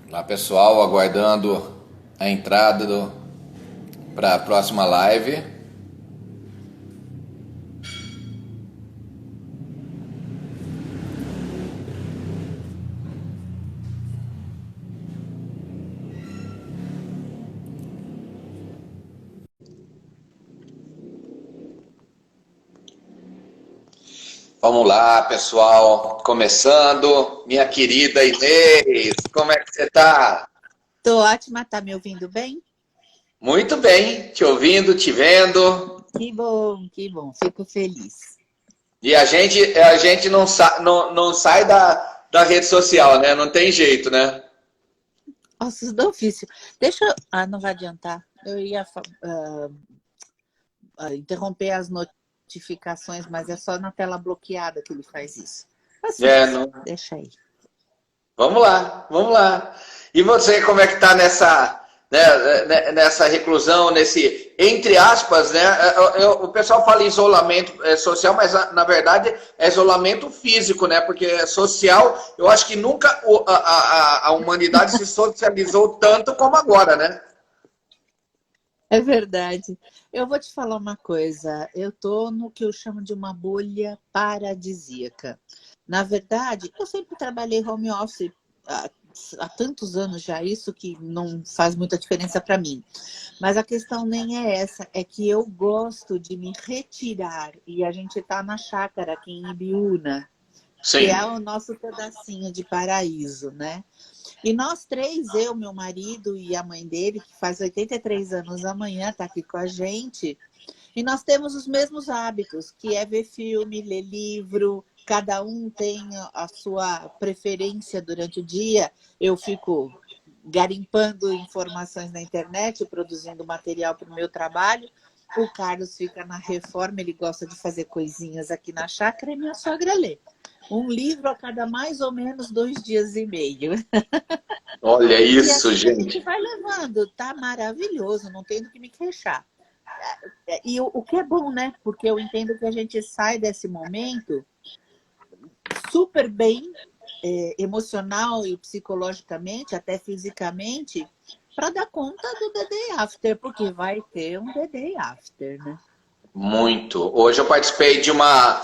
Olá pessoal, aguardando a entrada para a próxima live. Vamos lá pessoal, começando. Minha querida Inês, como é que você está? Tô ótima, tá me ouvindo bem? Muito bem, te ouvindo, te vendo. Que bom, fico feliz. E a gente não sai da rede social, né? Não tem jeito, né? Ossos do ofício. Deixa eu... Ah, não vai adiantar. Eu ia interromper as notificações, mas é só na tela bloqueada que ele faz isso. Paciência, Não. deixa aí. Vamos lá, vamos lá. E você, como é que está nessa reclusão, nesse, entre aspas, né? O pessoal fala isolamento social, mas na verdade é isolamento físico, né? Porque social, eu acho que nunca a humanidade se socializou tanto como agora, né? É verdade. Eu vou te falar uma coisa. Eu tô no que eu chamo de uma bolha paradisíaca. Na verdade, eu sempre trabalhei home office há tantos anos já, isso que não faz muita diferença para mim. Mas a questão nem é essa, é que eu gosto de me retirar. E a gente está na chácara aqui em Ibiúna, que Sim. é o nosso pedacinho de paraíso, né? E nós três, eu, meu marido e a mãe dele, que faz 83 anos amanhã, está aqui com a gente. E nós temos os mesmos hábitos, que é ver filme, ler livro. Cada um tem a sua preferência durante o dia. Eu fico garimpando informações na internet, produzindo material para o meu trabalho. O Carlos fica na reforma, ele gosta de fazer coisinhas aqui na chácara e minha sogra lê. Um livro a cada mais ou menos 2 dias e meio. Olha E isso, assim a gente gente. vai levando, tá maravilhoso, não tem do que me queixar. E o que é bom, né? Porque eu entendo que a gente sai desse momento super bem, emocional e psicologicamente, até fisicamente, para dar conta do The Day After, porque vai ter um The Day After, né? Muito. Hoje eu participei de uma.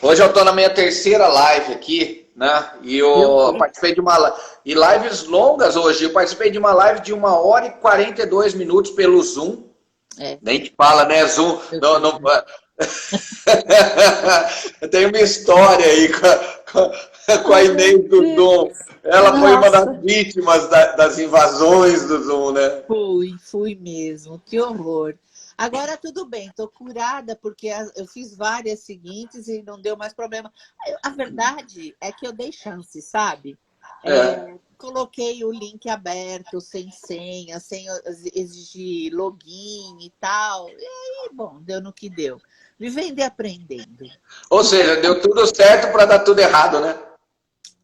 Hoje eu estou na minha terceira live aqui, né? E Eu eu vi. participei de uma. E lives longas hoje. Eu participei de uma live de 1 hora e 42 minutos pelo Zoom. É, Nem te fala, né? Zoom. eu Não, não... também. Eu tenho uma história aí com a Ai, meu Inês do Zoom. Deus. Ela foi uma das Nossa, vítimas das invasões do Zoom, né? fui mesmo. Que horror. Agora tudo bem, estou curada porque eu fiz várias seguintes e não deu mais problema. A verdade é que eu dei chance, sabe? É. Coloquei o link aberto, sem senha, sem exigir login e tal. E aí, bom, deu no que deu. Vivendo e aprendendo. Ou Então, seja, tá deu tudo certo para dar tudo errado, né?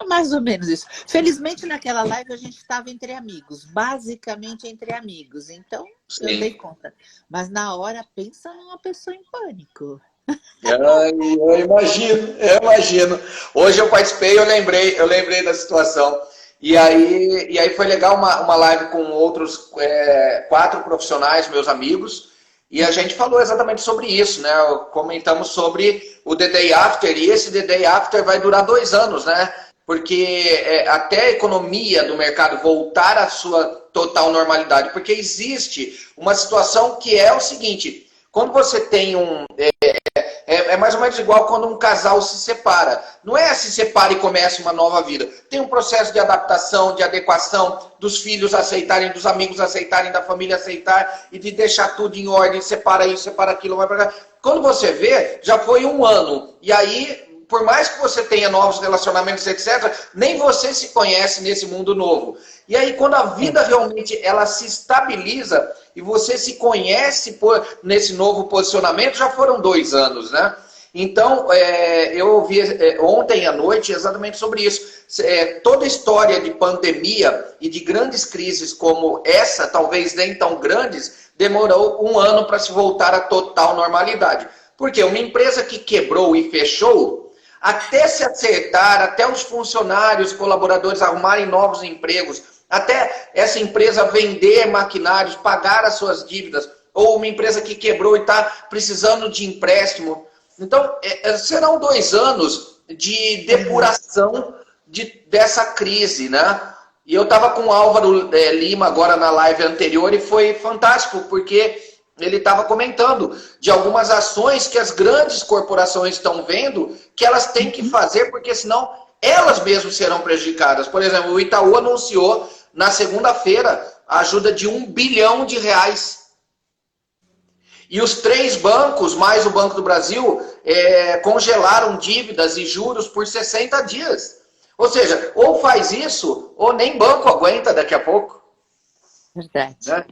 mais ou menos isso. Felizmente, naquela live a gente estava entre amigos, basicamente entre amigos. Então, eu dei Sim. conta. Mas na hora, pensa numa pessoa em pânico. Eu imagino, eu imagino. Hoje eu participei, eu lembrei da situação. E aí foi legal uma live com outros 4 profissionais, meus amigos, e a gente falou exatamente sobre isso, né? Comentamos sobre o The Day After, e esse The Day After vai durar 2 anos, né? Porque até a economia do mercado voltar à sua total normalidade, porque existe uma situação que é o seguinte: quando você tem é mais ou menos igual quando um casal se separa. Não é se separa e começa uma nova vida. Tem um processo de adaptação, de adequação, dos filhos aceitarem, dos amigos aceitarem, da família aceitar, e de deixar tudo em ordem, separa isso, separa aquilo, vai pra cá. Quando você vê, já foi 1 ano. E aí, por mais que você tenha novos relacionamentos, etc., nem você se conhece nesse mundo novo. E aí, quando a É. vida realmente ela se estabiliza e você se conhece nesse novo posicionamento, já foram 2 anos, né? Então, eu ouvi ontem à noite exatamente sobre isso. Toda a história de pandemia e de grandes crises como essa, talvez nem tão grandes, demorou 1 ano para se voltar à total normalidade. Porque uma empresa que quebrou e fechou, até se acertar, até os funcionários, colaboradores arrumarem novos empregos, até essa empresa vender maquinários, pagar as suas dívidas, ou uma empresa que quebrou e está precisando de empréstimo. Então, serão 2 anos de depuração dessa crise, né? E eu estava com o Álvaro Lima agora na live anterior e foi fantástico, porque ele estava comentando de algumas ações que as grandes corporações estão vendo que elas têm que fazer, porque senão elas mesmas serão prejudicadas. Por exemplo, o Itaú anunciou na segunda-feira a ajuda de R$1 bilhão. E os 3 bancos, mais o Banco do Brasil, congelaram dívidas e juros por 60 dias. Ou seja, ou faz isso, ou nem banco aguenta daqui a pouco. Verdade. Né?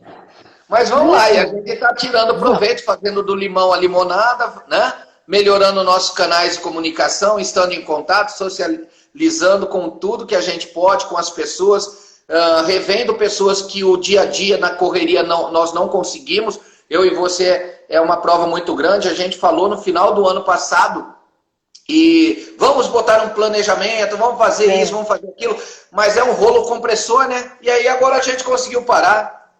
Mas vamos lá, e a gente está tirando proveito, fazendo do limão a limonada, né? Melhorando nossos canais de comunicação, estando em contato, socializando com tudo que a gente pode, com as pessoas, revendo pessoas que o dia a dia, na correria, nós não conseguimos. Eu e você é uma prova muito grande. A gente falou no final do ano passado e vamos botar um planejamento, vamos fazer isso, vamos fazer aquilo, mas é um rolo compressor, né? E aí agora a gente conseguiu parar.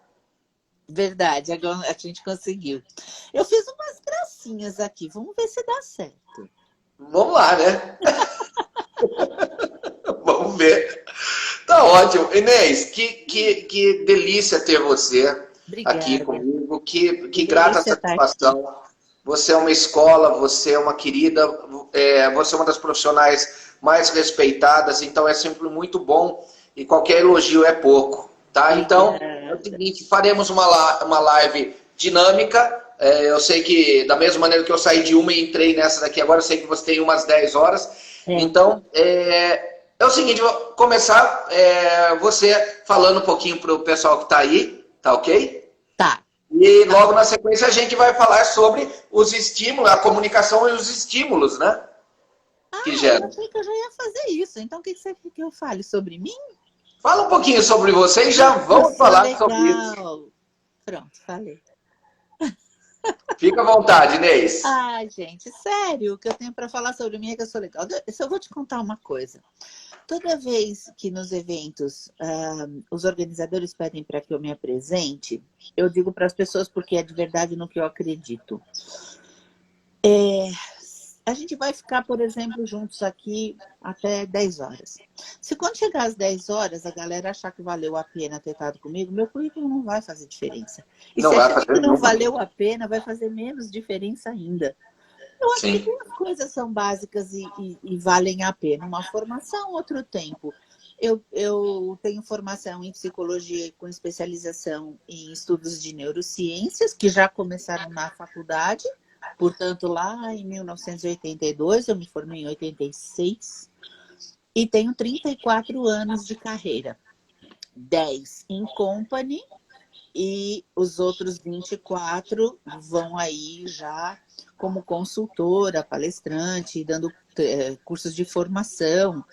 Verdade, agora a gente conseguiu. Eu fiz umas gracinhas aqui, vamos ver se dá certo. Vamos lá, né? Vamos ver. Tá ótimo. Inês, que delícia ter você. Obrigada. Aqui comigo. Que grata satisfação. Você é uma escola, você é uma querida, você é uma das profissionais mais respeitadas, então é sempre muito bom e qualquer elogio é pouco, tá? Então, é o seguinte, faremos uma live dinâmica. Eu sei que, da mesma maneira que eu saí de uma e entrei nessa daqui agora, eu sei que você tem umas 10 horas. Então, é o seguinte, vou começar você falando um pouquinho para o pessoal que está aí, tá ok? Tá. E logo na sequência a gente vai falar sobre os estímulos, a comunicação e os estímulos, né? Que geram. Eu achei que eu já ia fazer isso. Então o que você quer que eu fale sobre mim? Fala um pouquinho sobre você e já vamos falar sobre isso. Pronto, falei. Fica à vontade, Inês. Ai, gente, sério, o que eu tenho para falar sobre mim é que eu sou legal. Eu vou te contar uma coisa. Toda vez que nos eventos os organizadores pedem para que eu me apresente, eu digo para as pessoas porque é de verdade no que eu acredito. A gente vai ficar, por exemplo, juntos aqui até 10 horas. Se quando chegar às 10 horas a galera achar que valeu a pena ter estado comigo, meu currículo não vai fazer diferença. E se achar que não valeu a pena, vai fazer menos diferença ainda. Eu acho que 2 coisas são básicas e valem a pena. Uma formação, outro tempo. Eu tenho formação em psicologia com especialização em estudos de neurociências, que já começaram na faculdade. Portanto, lá em 1982, eu me formei em 86. E tenho 34 anos de carreira. 10 em company e os outros 24 vão aí já como consultora, palestrante, dando cursos de formação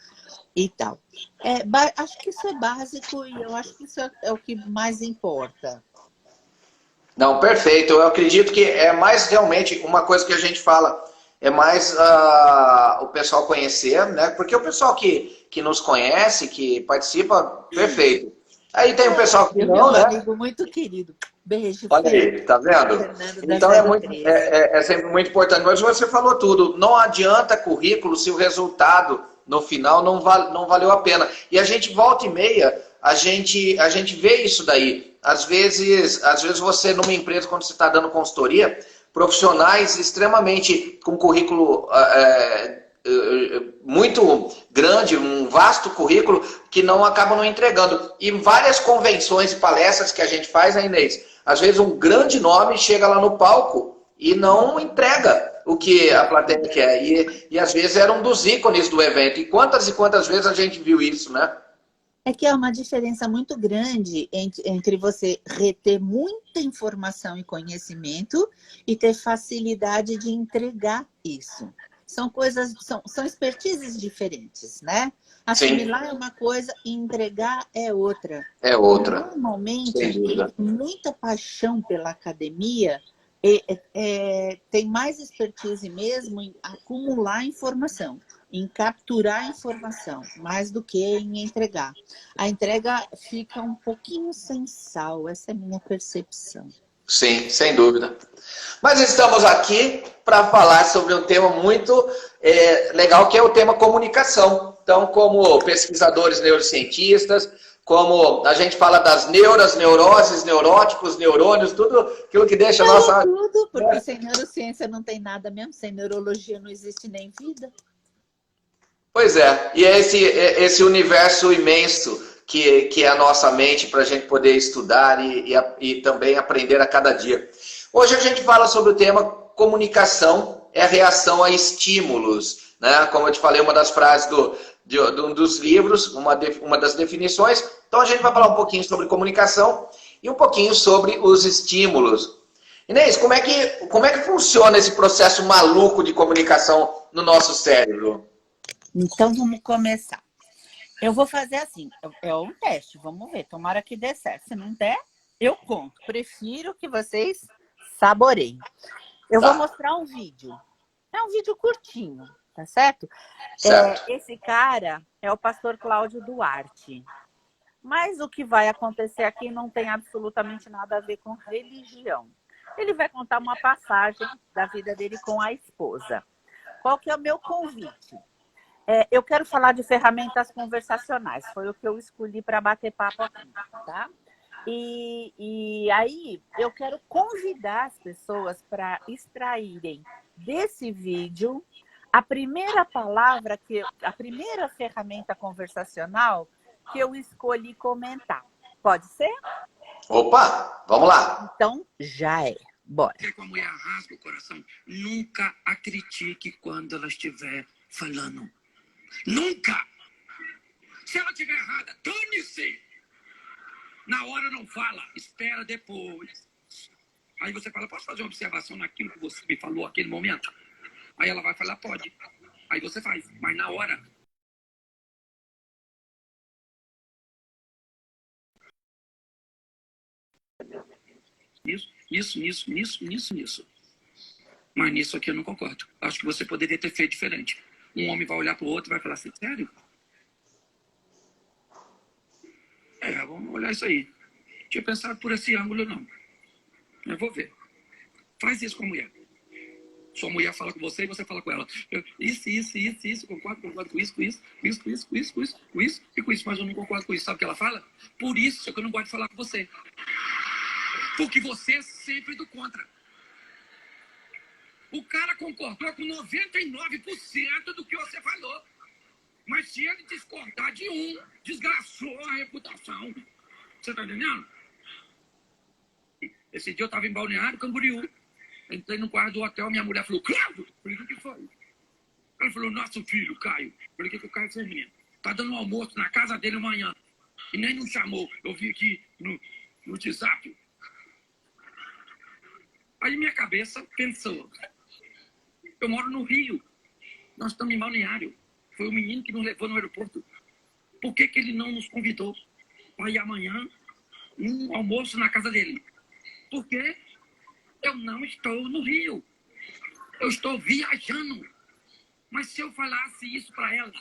e tal. Acho que isso é básico e eu acho que isso é o que mais importa. Não, perfeito. Eu acredito que é mais realmente uma coisa que a gente fala, é mais o pessoal conhecer, né? Porque o pessoal que nos conhece, que participa, perfeito. Aí tem o pessoal que não, né? Meu amigo muito querido. Beijo. Olha aí, tá vendo? Então é sempre muito importante. Mas você falou tudo. Não adianta currículo se o resultado no final não valeu a pena. E a gente volta e meia, a gente vê isso daí. Às vezes você numa empresa, quando você está dando consultoria, profissionais extremamente com currículo muito grande, um vasto currículo, que não acabam não entregando. E várias convenções e palestras que a gente faz, né, Inês? Às vezes um grande nome chega lá no palco e não entrega o que a plateia quer. E às vezes era um dos ícones do evento. E quantas vezes a gente viu isso, né? É que há uma diferença muito grande entre você reter muita informação e conhecimento e ter facilidade de entregar isso. São coisas, são expertises diferentes, né? Assimilar é uma coisa e entregar é outra. É outra. Normalmente, quem tem muita paixão pela academia tem mais expertise mesmo em acumular informação. em capturar a informação, mais do que em entregar. A entrega fica um pouquinho sem sal, essa é a minha percepção. Sim, sem dúvida. Mas estamos aqui para falar sobre um tema muito legal, que é o tema comunicação. Então, como pesquisadores neurocientistas, como a gente fala das neuras, neuroses, neuróticos, neurônios, tudo aquilo que deixa a nossa... Tudo, porque sem neurociência não tem nada mesmo, sem neurologia não existe nem vida. Pois é, e é esse universo imenso que é a nossa mente para a gente poder estudar e também aprender a cada dia. Hoje a gente fala sobre o tema comunicação é a reação a estímulos, né? Como eu te falei, uma das frases de um dos livros, uma das definições. Então a gente vai falar um pouquinho sobre comunicação e um pouquinho sobre os estímulos. Inês, como é que funciona esse processo maluco de comunicação no nosso cérebro? Então vamos começar. Eu vou fazer assim, é um teste, vamos ver, tomara que dê certo. Se não der, eu conto. Prefiro que vocês saboreiem. Eu vou mostrar um vídeo. É um vídeo curtinho, tá certo? Certo. Esse cara é o pastor Cláudio Duarte. Mas o que vai acontecer aqui não tem absolutamente nada a ver com religião. Ele vai contar uma passagem da vida dele com a esposa. Qual que é o meu convite? Eu quero falar de ferramentas conversacionais. Foi o que eu escolhi para bater papo aqui, tá? E aí eu quero convidar as pessoas para extraírem desse vídeo a primeira palavra, a primeira ferramenta conversacional que eu escolhi comentar. Pode ser? Opa, vamos lá. Então, já é. Bora. Com a mulher rasga o coração. Nunca a critique quando ela estiver falando. Nunca! Se ela estiver errada, dane-se! Na hora não fala, espera depois. Aí você fala, posso fazer uma observação naquilo que você me falou naquele momento? Aí ela vai falar, pode. Aí você faz, mas na hora... Nisso. Mas nisso aqui eu não concordo. Acho que você poderia ter feito diferente. Um homem vai olhar para o outro e vai falar assim, sério? Vamos olhar isso aí. Tinha pensado por esse ângulo, não. Eu vou ver. Faz isso com a mulher. Sua mulher fala com você e você fala com ela. Isso, concordo com isso, mas eu não concordo com isso. Sabe o que ela fala? Por isso que eu não gosto de falar com você. Porque você é sempre do contra. O cara concordou com 99% do que você falou. Mas se ele discordar de desgraçou a reputação. Você tá entendendo? Esse dia eu tava em Balneário Camboriú. Entrei no quarto do hotel, minha mulher falou, Cláudio! Falei, o que foi? Ela falou, nosso filho, Caio. Falei, o que o Caio fez, menino? Tá dando um almoço na casa dele amanhã. E nem nos chamou. Eu vi aqui no WhatsApp. Aí minha cabeça pensou, eu moro no Rio, nós estamos em Balneário. Foi o menino que nos levou no aeroporto. Por que ele não nos convidou para ir amanhã um almoço na casa dele? Porque eu não estou no Rio. Eu estou viajando. Mas se eu falasse isso para ela,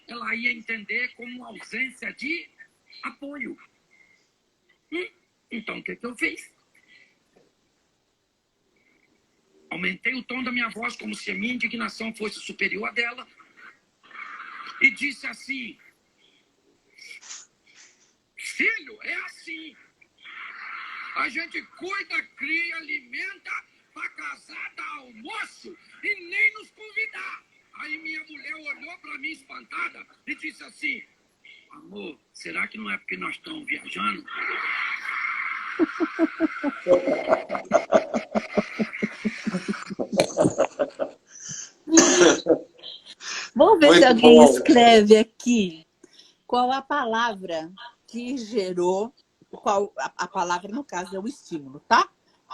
ela ia entender como ausência de apoio. Então, o que eu fiz? Aumentei o tom da minha voz como se a minha indignação fosse superior à dela. E disse assim, filho, é assim. A gente cuida, cria, alimenta, para casar, dar almoço e nem nos convidar. Aí minha mulher olhou para mim espantada e disse assim, amor, será que não é porque nós estamos viajando? Vamos ver Muito se alguém bom. escreve aqui qual a palavra que gerou, a palavra no caso é o estímulo, tá?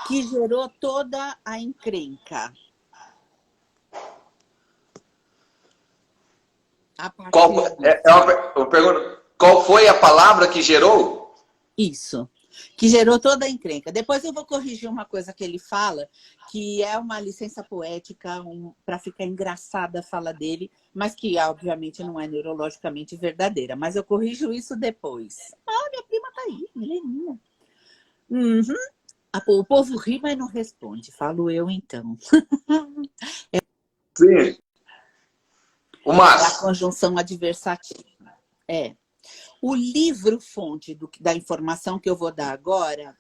Que gerou toda a encrenca. Eu pergunto, qual foi a palavra que gerou? Isso. Que gerou toda a encrenca. Depois eu vou corrigir uma coisa que ele fala, que é uma licença poética, para ficar engraçada a fala dele, mas que obviamente não é neurologicamente verdadeira. Mas eu corrijo isso depois. Ah, minha prima tá aí, Mileninha. Uhum. O povo ri, mas não responde. Falo eu, então. Sim. O É a mas. conjunção adversativa. O livro-fonte da informação que eu vou dar agora,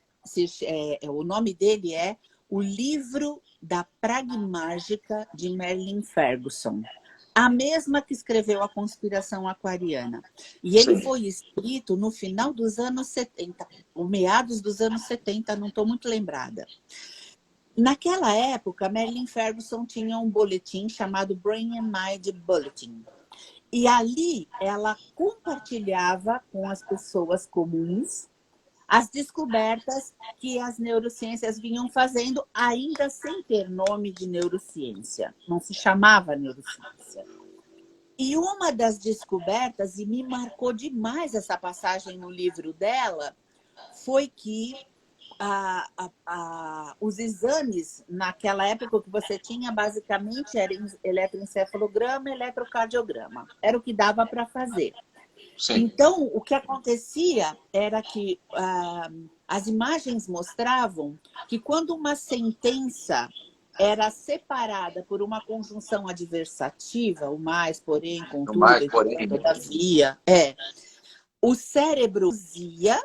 o nome dele é O Livro da Pragmágica, de Marilyn Ferguson. A mesma que escreveu A Conspiração Aquariana. E ele foi escrito no final dos anos 70, ou meados dos anos 70, não estou muito lembrada. Naquela época, Marilyn Ferguson tinha um boletim chamado Brain and Mind Bulletin. E ali ela compartilhava com as pessoas comuns as descobertas que as neurociências vinham fazendo, ainda sem ter nome de neurociência. Não se chamava neurociência. E uma das descobertas, e me marcou demais essa passagem no livro dela, foi que os exames, naquela época, que você tinha, basicamente, era eletroencefalograma e eletrocardiograma. Era o que dava para fazer. Sim. Então, o que acontecia era que as imagens mostravam que quando uma sentença era separada por uma conjunção adversativa, o mais, porém, contudo, todavia, o cérebro ia,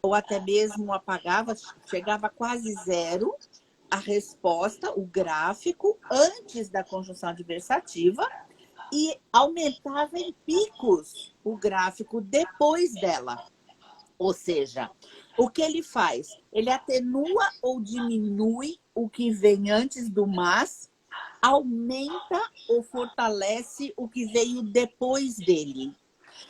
ou até mesmo apagava, chegava a quase zero a resposta, o gráfico, antes da conjunção adversativa, e aumentava em picos o gráfico depois dela. Ou seja, o que ele faz? Ele atenua ou diminui o que vem antes do mas, aumenta ou fortalece o que veio depois dele.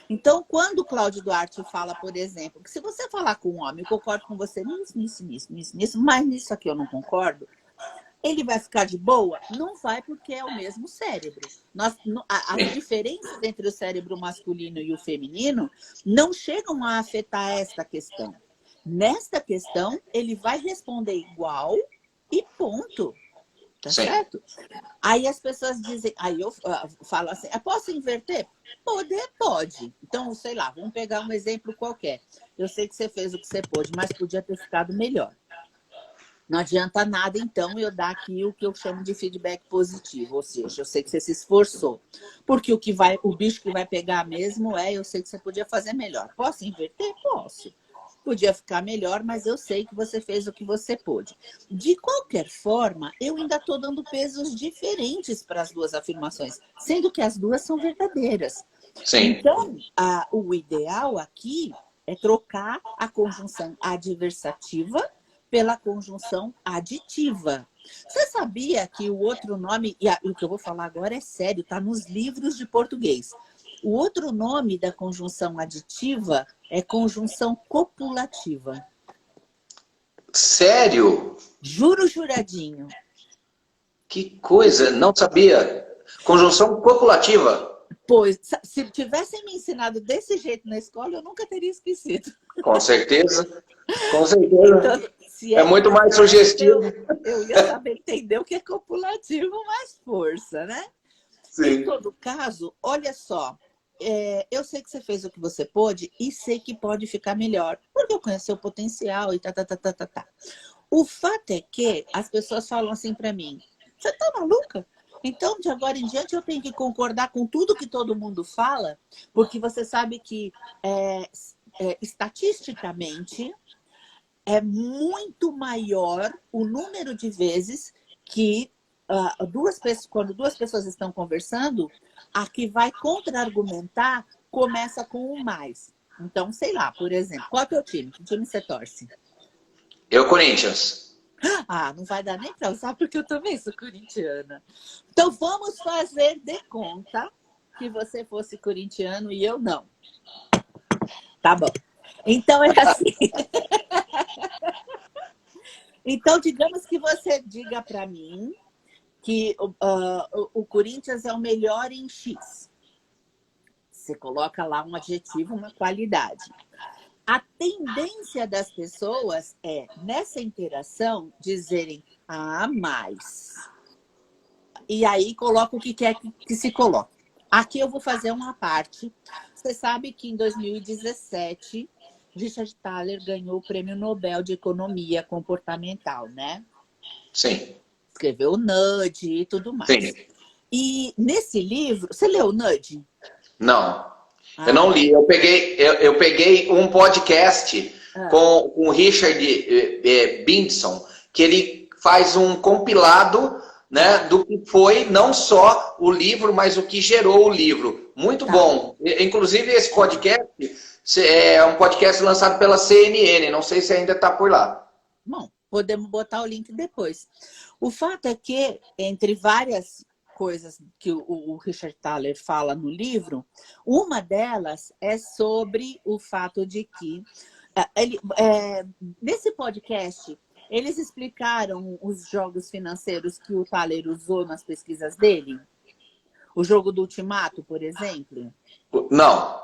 Então, quando o Cláudio Duarte fala, por exemplo, que se você falar com um homem, eu concordo com você nisso, mas nisso aqui eu não concordo, ele vai ficar de boa? Não vai, porque é o mesmo cérebro. As diferenças entre o cérebro masculino e o feminino não chegam a afetar esta questão. Nesta questão, ele vai responder igual e ponto. Tá certo? Aí as pessoas dizem, aí eu falo assim, posso inverter? Pode. Então, sei lá, vamos pegar um exemplo qualquer. Eu sei que você fez o que você pôde, mas podia ter ficado melhor. Não adianta nada, então, eu dar aqui o que eu chamo de feedback positivo. Ou seja, eu sei que você se esforçou. Porque o bicho que vai pegar mesmo eu sei que você podia fazer melhor. Posso inverter? Posso. Podia ficar melhor, mas eu sei que você fez o que você pôde. De qualquer forma, eu ainda estou dando pesos diferentes para as duas afirmações, sendo que as duas são verdadeiras. Sim. Então, o ideal aqui é trocar a conjunção adversativa pela conjunção aditiva. Você sabia que o outro nome, e o que eu vou falar agora é sério, está nos livros de português. O outro nome da conjunção aditiva é conjunção copulativa. Sério? Juro, juradinho. Que coisa, não sabia. Conjunção copulativa. Pois, se tivessem me ensinado desse jeito na escola, eu nunca teria esquecido. Com certeza. Com certeza. Então, é muito mais sugestivo. Eu ia saber entender o que é copulativo, mais força, né? Sim. Em todo caso, olha só. Eu sei que você fez o que você pôde e sei que pode ficar melhor, porque eu conheço seu potencial e tá. O fato é que as pessoas falam assim para mim, você tá maluca? Então, de agora em diante, eu tenho que concordar com tudo que todo mundo fala, porque você sabe que, estatisticamente, é muito maior o número de vezes que quando duas pessoas estão conversando, a que vai contra-argumentar começa com o mais. Então, sei lá, por exemplo, qual é o teu time? Que time você torce? Eu, Corinthians. Não vai dar nem para usar, porque eu também sou corintiana. Então, vamos fazer de conta que você fosse corintiano e eu não. Tá bom. Então, é assim. Então, digamos que você diga para mim que o Corinthians é o melhor em X. Você coloca lá um adjetivo, uma qualidade. A tendência das pessoas é, nessa interação, dizerem, mais. E aí coloca o que quer que se coloque. Aqui eu vou fazer uma parte. Você sabe que em 2017, Richard Thaler ganhou o Prêmio Nobel de Economia Comportamental, né? Sim. Escreveu o Nudge e tudo mais. Sim. E nesse livro... Você leu o Nudge? Não. Eu não li. Eu peguei um podcast com o Richard Benson, que ele faz um compilado, né, do que foi não só o livro, mas o que gerou o livro. Muito bom. Inclusive, esse podcast é um podcast lançado pela CNN. Não sei se ainda está por lá. Bom, podemos botar o link depois. O fato é que, entre várias coisas que o Richard Thaler fala no livro, uma delas é sobre o fato de que nesse podcast eles explicaram os jogos financeiros que o Thaler usou nas pesquisas dele. O jogo do Ultimato, por exemplo. Não.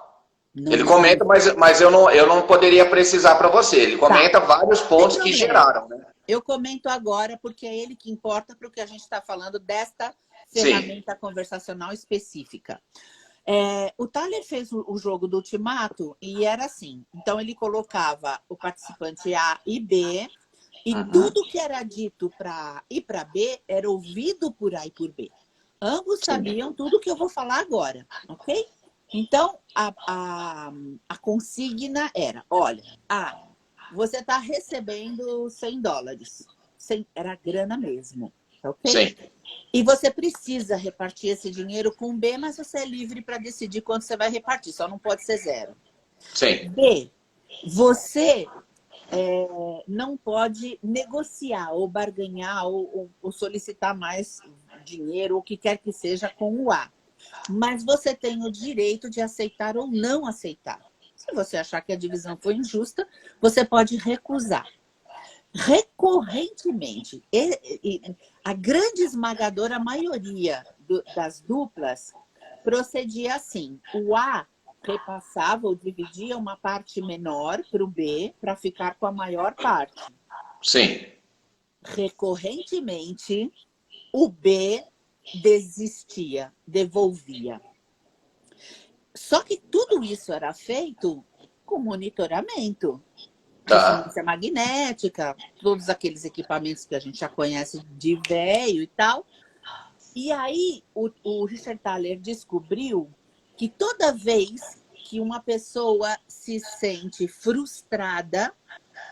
Ele comenta, mas eu não poderia precisar para você. Ele comenta vários pontos que geraram, né? Eu comento agora porque é ele que importa para o que a gente está falando desta ferramenta conversacional específica. O Thaler fez o jogo do Ultimato e era assim. Então, ele colocava o participante A e B e tudo que era dito para A e para B era ouvido por A e por B. Ambos sabiam tudo que eu vou falar agora, ok? Então, a consigna era, olha, você está recebendo $100. Era grana mesmo, ok? Sim. E você precisa repartir esse dinheiro com B, mas você é livre para decidir quanto você vai repartir, só não pode ser 0. Sim. B, você não pode negociar ou barganhar ou solicitar mais dinheiro, o que quer que seja, com o A. Mas você tem o direito de aceitar ou não aceitar. Se você achar que a divisão foi injusta, você pode recusar. Recorrentemente, a grande esmagadora maioria das duplas procedia assim. O A repassava ou dividia uma parte menor para o B para ficar com a maior parte. Sim. Recorrentemente, o B desistia, devolvia. Só que tudo isso era feito com monitoramento. Ressonância magnética, todos aqueles equipamentos que a gente já conhece de velho e tal. E aí, o Richard Thaler descobriu que toda vez que uma pessoa se sente frustrada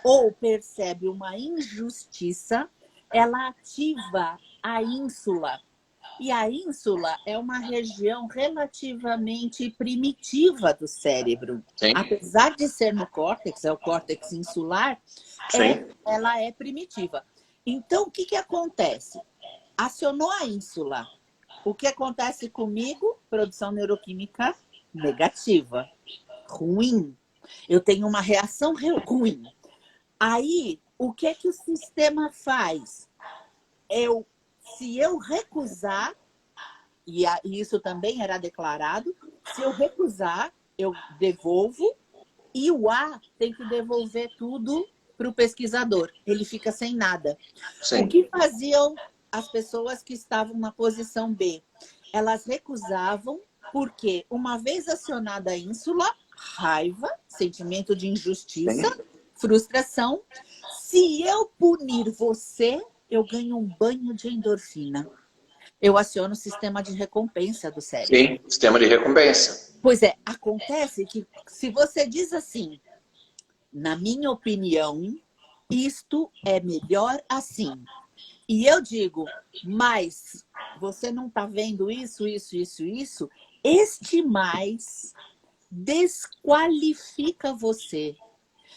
ou percebe uma injustiça, ela ativa a ínsula. E a ínsula é uma região relativamente primitiva do cérebro. Sim. Apesar de ser no córtex, é o córtex insular, ela é primitiva. Então, o que acontece? Acionou a ínsula. O que acontece comigo? Produção neuroquímica negativa. Ruim. Eu tenho uma reação ruim. Aí, o que o sistema faz? Se eu recusar, e isso também era declarado, se eu recusar, eu devolvo, e o A tem que devolver tudo para o pesquisador. Ele fica sem nada. Sim. O que faziam as pessoas que estavam na posição B? Elas recusavam porque, uma vez acionada a ínsula, raiva, sentimento de injustiça, frustração. Se eu punir você, eu ganho um banho de endorfina. Eu aciono o sistema de recompensa do cérebro. Sim, sistema de recompensa. Pois é, acontece que se você diz assim, na minha opinião, isto é melhor assim. E eu digo, mas você não está vendo isso, este mais desqualifica você.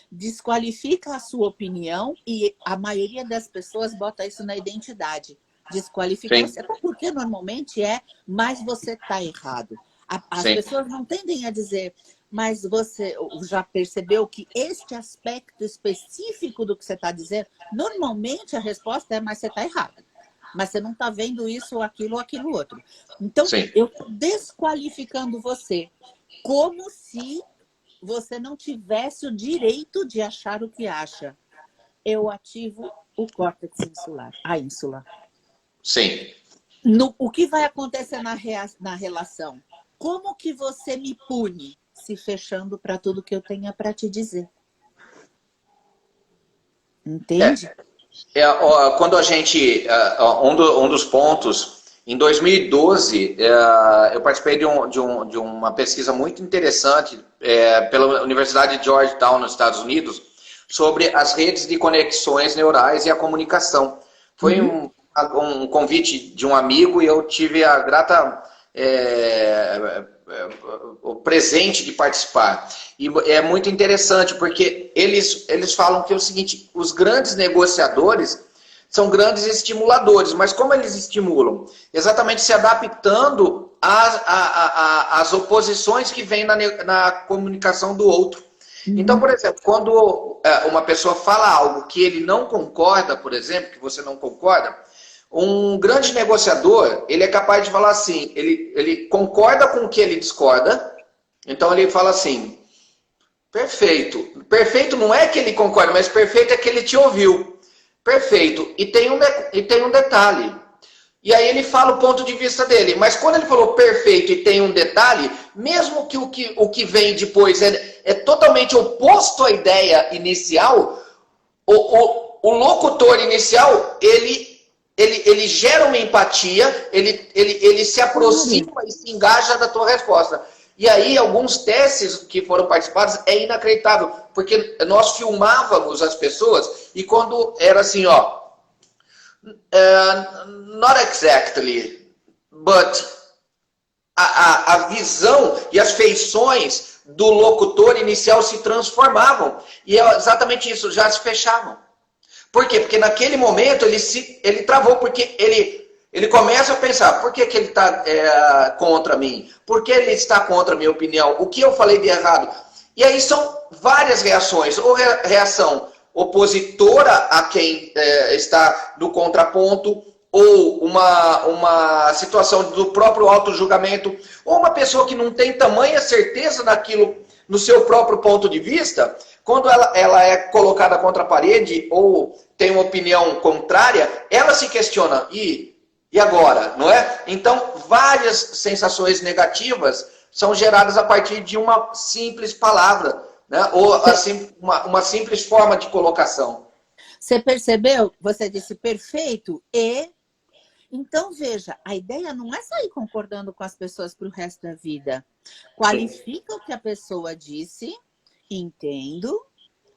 Desqualifica a sua opinião e a maioria das pessoas bota isso na identidade. Desqualifica você. Até porque normalmente mas você está errado. As pessoas não tendem a dizer, mas você já percebeu que este aspecto específico do que você está dizendo, normalmente a resposta é, mas você está errado. Mas você não está vendo isso, ou aquilo outro. Então, eu estou desqualificando você como se você não tivesse o direito de achar o que acha. Eu ativo o córtex insular, a ínsula. Sim. O que vai acontecer na relação? Como que você me pune? Se fechando para tudo que eu tenha para te dizer. Entende? Quando a gente... um dos pontos... Em 2012, eu participei de uma pesquisa muito interessante pela Universidade de Georgetown, nos Estados Unidos, sobre as redes de conexões neurais e a comunicação. Foi um convite de um amigo e eu tive a grata... o presente de participar. E é muito interessante, porque eles falam que é o seguinte, os grandes negociadores são grandes estimuladores, mas como eles estimulam? Exatamente se adaptando às oposições que vêm na comunicação do outro. Então, por exemplo, quando uma pessoa fala algo que ele não concorda, por exemplo, que você não concorda, um grande negociador, ele é capaz de falar assim, ele concorda com o que ele discorda, então ele fala assim, perfeito. Perfeito não é que ele concorda, mas perfeito é que ele te ouviu. Perfeito. E tem um detalhe. E aí ele fala o ponto de vista dele. Mas quando ele falou perfeito e tem um detalhe, mesmo que o que vem depois é totalmente oposto à ideia inicial, o locutor inicial, ele gera uma empatia, ele se aproxima e se engaja da tua resposta. E aí, alguns testes que foram participados é inacreditável, porque nós filmávamos as pessoas e quando era assim, ó, not exactly, but a visão e as feições do locutor inicial se transformavam. E é exatamente isso, já se fechavam. Por quê? Porque naquele momento ele travou, porque ele começa a pensar, por que ele está contra mim? Por que ele está contra a minha opinião? O que eu falei de errado? E aí são várias reações. Ou reação opositora a quem está no contraponto, ou uma situação do próprio auto-julgamento, ou uma pessoa que não tem tamanha certeza naquilo, no seu próprio ponto de vista, quando ela é colocada contra a parede ou tem uma opinião contrária, ela se questiona, e agora, não é? Então, várias sensações negativas são geradas a partir de uma simples palavra, né? Ou assim, uma simples forma de colocação. Você percebeu? Você disse perfeito e... Então, veja, a ideia não é sair concordando com as pessoas para o resto da vida. Qualifica o que a pessoa disse, entendo,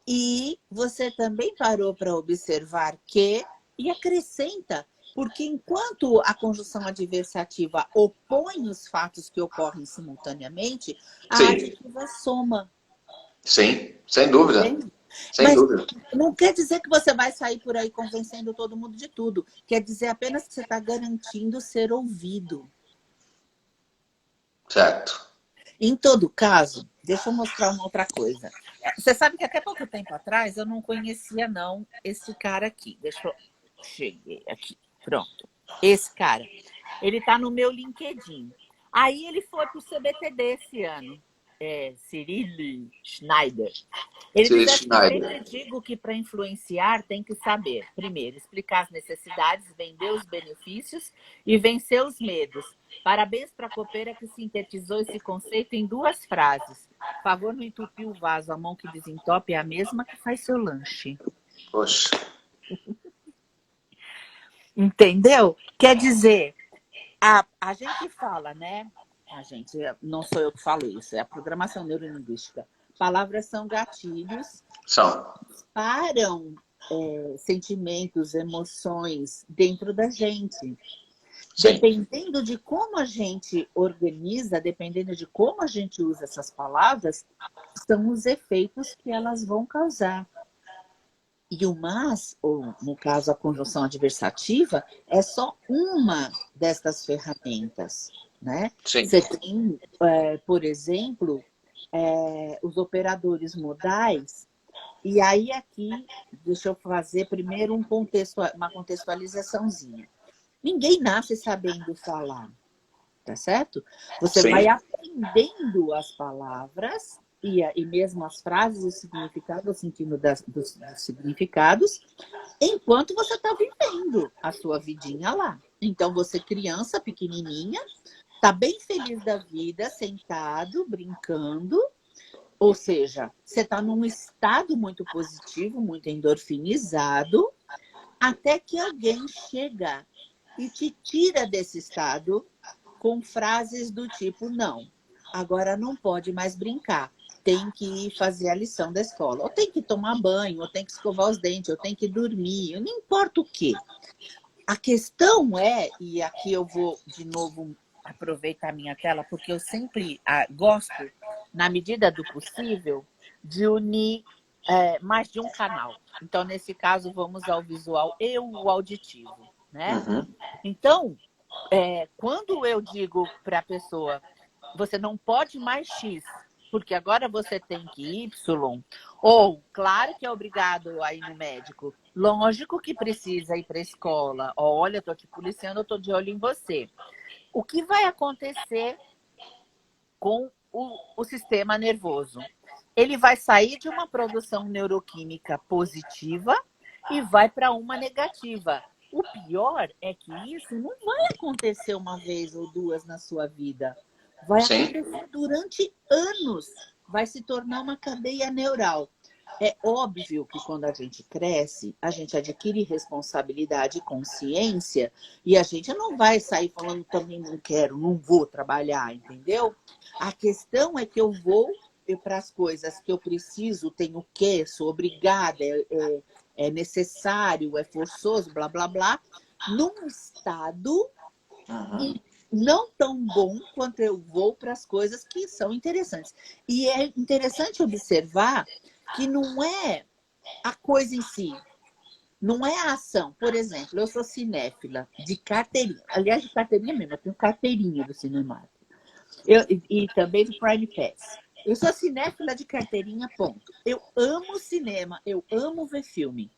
e você também parou para observar que, e acrescenta, porque enquanto a conjunção adversativa opõe os fatos que ocorrem simultaneamente, a adjetiva soma. Sim, sem dúvida. Entende? Sem dúvida. Não quer dizer que você vai sair por aí convencendo todo mundo de tudo. Quer dizer apenas que você está garantindo ser ouvido. Certo. Em todo caso, deixa eu mostrar uma outra coisa. Você sabe que até pouco tempo atrás eu não conhecia, não, esse cara aqui. Deixa eu... Cheguei aqui. Pronto. Esse cara. Ele está no meu LinkedIn. Aí ele foi para o CBTD esse ano. Cyril Schneider. Ele diz assim, sempre digo que para influenciar tem que saber, primeiro, explicar as necessidades, vender os benefícios e vencer os medos. Parabéns para a copeira que sintetizou esse conceito em 2 frases. Favor não entupir o vaso, a mão que desentope é a mesma que faz seu lanche. Poxa. Entendeu? Quer dizer, a gente fala, né? Gente, não sou eu que falo isso, é a programação neurolinguística. Palavras são gatilhos, disparam sentimentos, emoções dentro da gente. Sim. Dependendo de como a gente organiza, dependendo de como a gente usa essas palavras, são os efeitos que elas vão causar. E o mas, ou no caso a conjunção adversativa, é só uma destas ferramentas. Né? Você tem, por exemplo, os operadores modais, e aí aqui, deixa eu fazer primeiro uma contextualizaçãozinha. Ninguém nasce sabendo falar, tá certo? Você vai aprendendo as palavras e mesmo as frases, o significado, o sentido dos significados, enquanto você está vivendo a sua vidinha lá. Então, você, criança pequenininha, está bem feliz da vida, sentado, brincando, ou seja, você está num estado muito positivo, muito endorfinizado, até que alguém chega e te tira desse estado com frases do tipo, não, agora não pode mais brincar, tem que ir fazer a lição da escola, ou tem que tomar banho, ou tem que escovar os dentes, ou tem que dormir, não importa o quê. A questão é, e aqui eu vou de novo aproveitar a minha tela, porque eu sempre gosto, na medida do possível, de unir mais de um canal. Então, nesse caso, vamos ao visual e o auditivo, né? Uhum. Então, quando eu digo para a pessoa, você não pode mais X, porque agora você tem que Y, ou, claro que é obrigado a ir no médico, lógico que precisa ir para a escola, olha, eu estou te policiando, eu estou de olho em você. O que vai acontecer com o sistema nervoso? Ele vai sair de uma produção neuroquímica positiva e vai para uma negativa. O pior é que isso não vai acontecer uma vez ou duas na sua vida. Vai acontecer durante anos. Vai se tornar uma cadeia neural. É óbvio que quando a gente cresce, a gente adquire responsabilidade e consciência e a gente não vai sair falando também não quero, não vou trabalhar, entendeu? A questão é que eu vou para as coisas que eu preciso, tenho que, sou obrigada, é necessário, é forçoso, blá, blá, blá, num estado não tão bom quanto eu vou para as coisas que são interessantes. E é interessante observar que não é a coisa em si, não é a ação. Por exemplo, eu sou cinéfila de carteirinha, aliás, de carteirinha mesmo, eu tenho carteirinha do Cinemark. E também do Prime Pass. Eu sou cinéfila de carteirinha, ponto. Eu amo cinema, eu amo ver filme.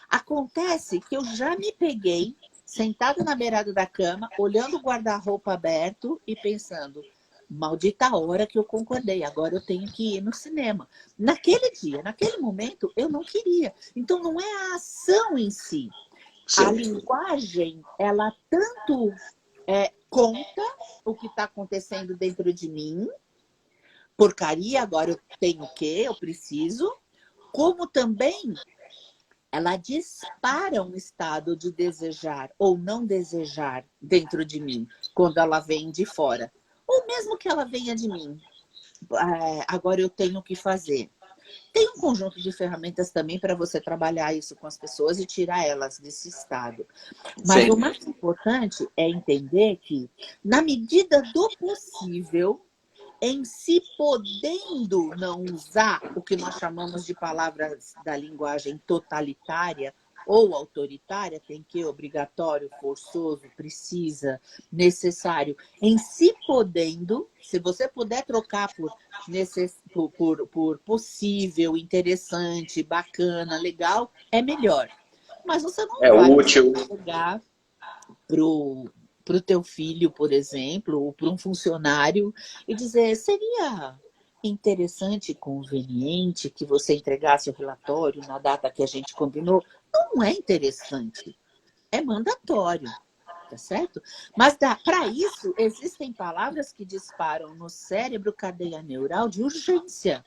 Acontece que eu já me peguei sentada na beirada da cama, olhando o guarda-roupa aberto e pensando, maldita hora que eu concordei, agora eu tenho que ir no cinema. Naquele dia, naquele momento, eu não queria. Então, não é a ação em si. Sim. A linguagem, ela tanto conta o que está acontecendo dentro de mim, porcaria, agora eu tenho o quê? Eu preciso. Como também ela dispara um estado de desejar ou não desejar dentro de mim, quando ela vem de fora. Ou mesmo que ela venha de mim. Agora eu tenho o que fazer. Tem um conjunto de ferramentas também para você trabalhar isso com as pessoas e tirar elas desse estado. Mas Sim. O mais importante é entender que, na medida do possível, em se podendo não usar o que nós chamamos de palavras da linguagem totalitária ou autoritária, tem que, obrigatório, forçoso, precisa, necessário. Em se podendo, se você puder trocar por possível, interessante, bacana, legal, é melhor. Mas você não vai útil. chegar para o teu filho, por exemplo, ou para um funcionário e dizer, seria interessante e conveniente que você entregasse o relatório na data que a gente combinou? Não é interessante, é mandatório, tá certo? Mas para isso, existem palavras que disparam no cérebro cadeia neural de urgência.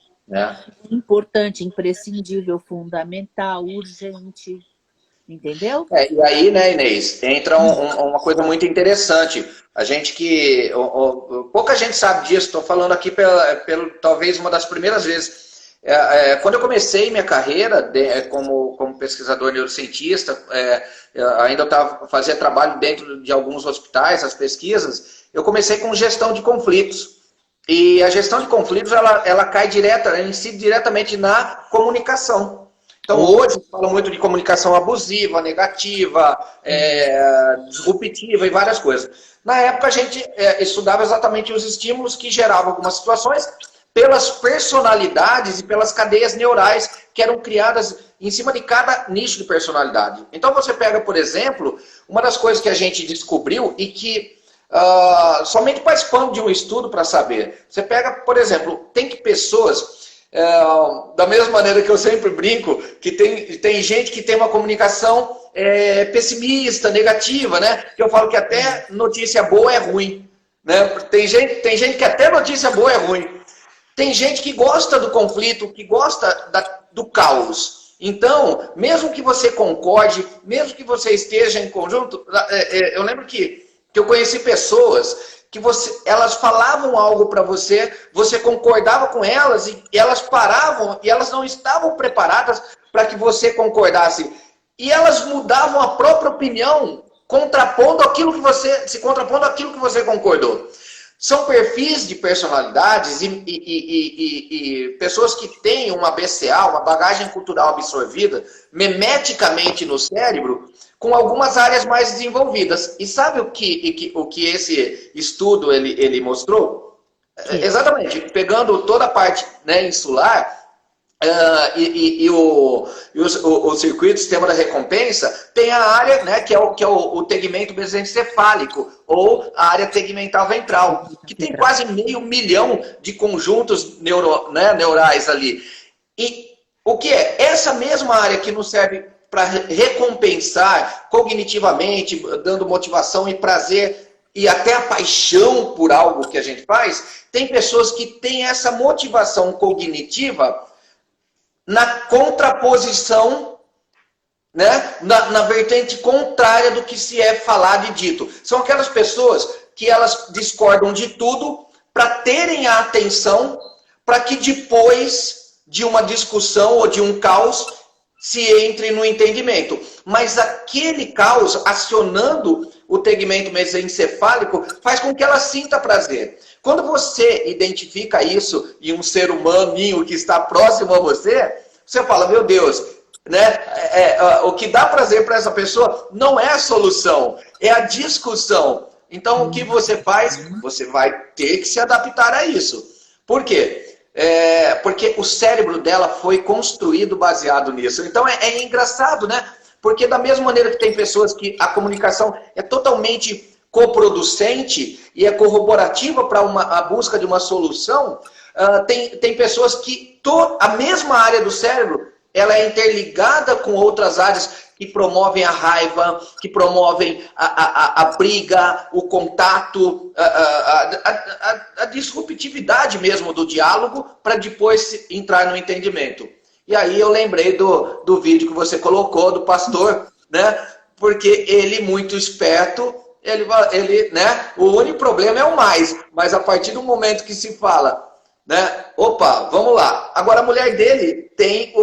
Importante, imprescindível, fundamental, urgente. Entendeu? E aí, né, Inês, entra uma coisa muito interessante. A gente que... pouca gente sabe disso, estou falando aqui talvez uma das primeiras vezes. Quando eu comecei minha carreira como pesquisador neurocientista, ainda fazia trabalho dentro de alguns hospitais, as pesquisas, eu comecei com gestão de conflitos. E a gestão de conflitos, ela incide diretamente na comunicação. Então, hoje, se fala muito de comunicação abusiva, negativa, disruptiva e várias coisas. Na época, a gente estudava exatamente os estímulos que geravam algumas situações pelas personalidades e pelas cadeias neurais que eram criadas em cima de cada nicho de personalidade. Então, você pega, por exemplo, uma das coisas que a gente descobriu e que somente participando de um estudo para saber. Você pega, por exemplo, tem pessoas Da mesma maneira que eu sempre brinco, que tem gente que tem uma comunicação pessimista, negativa, né? Que eu falo que até notícia boa é ruim, né? Tem gente que até notícia boa é ruim. Tem gente que gosta do conflito, que gosta do caos. Então, mesmo que você concorde, mesmo que você esteja em conjunto, eu lembro que eu conheci pessoas que elas falavam algo para você, você concordava com elas e elas paravam e elas não estavam preparadas para que você concordasse. E elas mudavam a própria opinião, contrapondo aquilo que você concordou. São perfis de personalidades e pessoas que têm uma BCA, uma bagagem cultural absorvida, memeticamente no cérebro, com algumas áreas mais desenvolvidas. E sabe o que esse estudo ele mostrou? Exatamente, pegando toda a parte, né, insular, o circuito, o sistema da recompensa, tem a área, né, que é o tegmento mesencefálico, ou a área tegmental ventral, que tem quase 500 mil de conjuntos neurais ali. E o que é? Essa mesma área que nos serve para recompensar cognitivamente, dando motivação e prazer, e até a paixão por algo que a gente faz, tem pessoas que têm essa motivação cognitiva na contraposição, né, na vertente contrária do que se é falado e dito. São aquelas pessoas que elas discordam de tudo para terem a atenção, para que depois de uma discussão ou de um caos se entre no entendimento. Mas aquele caos, acionando o tegmento mesencefálico, faz com que ela sinta prazer. Quando você identifica isso em um ser humaninho que está próximo a você, você fala, meu Deus, né? O que dá prazer para essa pessoa não é a solução, é a discussão. Então, o que você faz? Você vai ter que se adaptar a isso. Por quê? Porque o cérebro dela foi construído baseado nisso. Então, é engraçado, né? Porque da mesma maneira que tem pessoas que a comunicação é totalmente coproducente e é corroborativa para a busca de uma solução, tem pessoas que a mesma área do cérebro ela é interligada com outras áreas que promovem a raiva, que promovem a briga, o contato, a disruptividade mesmo do diálogo, para depois entrar no entendimento. E aí eu lembrei do vídeo que você colocou, do pastor, né? Porque ele, muito esperto, ele, né? O único problema é o mais, mas a partir do momento que se fala, né? Opa, vamos lá. Agora a mulher dele tem